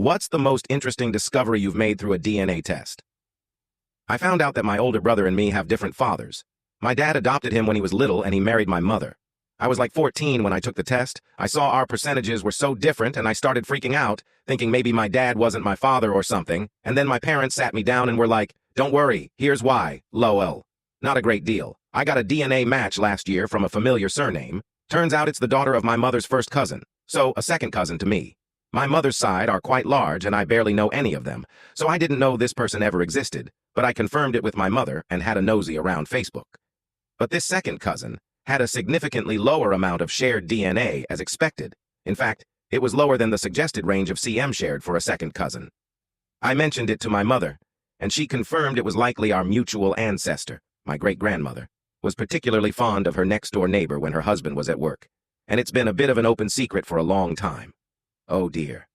What's the most interesting discovery you've made through a DNA test? I found out that my older brother and me have different fathers. My dad adopted him when he was little and he married my mother. I was like 14 when I took the test. I saw our percentages were so different and I started freaking out, thinking maybe my dad wasn't my father or something, and then my parents sat me down and were like, "Don't worry, here's why, lol." Not a great deal. I got a DNA match last year from a familiar surname. Turns out it's the daughter of my mother's first cousin, so a second cousin to me. My mother's side are quite large and I barely know any of them, so I didn't know this person ever existed, but I confirmed it with my mother and had a nosy around Facebook. But this second cousin had a significantly lower amount of shared DNA as expected. In fact, it was lower than the suggested range of CM shared for a second cousin. I mentioned it to my mother, and she confirmed it was likely our mutual ancestor, my great-grandmother, was particularly fond of her next-door neighbor when her husband was at work, and it's been a bit of an open secret for a long time. Oh dear.